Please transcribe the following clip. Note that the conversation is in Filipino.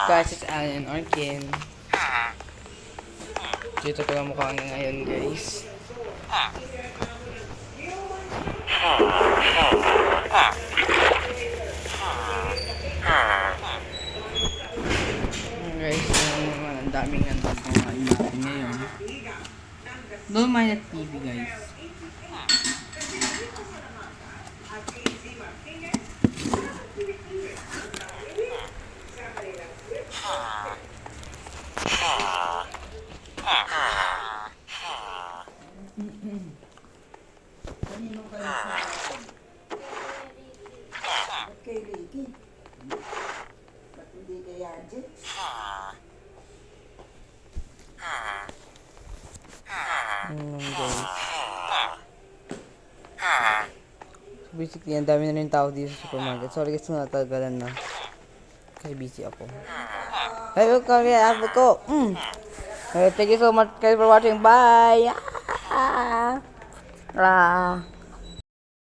guys, it's Alan and Orkin. Dito ko lang mukha ngayon guys. Guys, ang daming kakain natin ngayon. Don't mind at TV guys. Kay Ricky. Ba't hindi kaya dyan? Guys. So basically, ang dami na rin tao dito sa supermarket. Sorry guys, natagalan na. Kasi busy ako. Hey, welcome here, ko. Thank you so much guys for watching. Bye!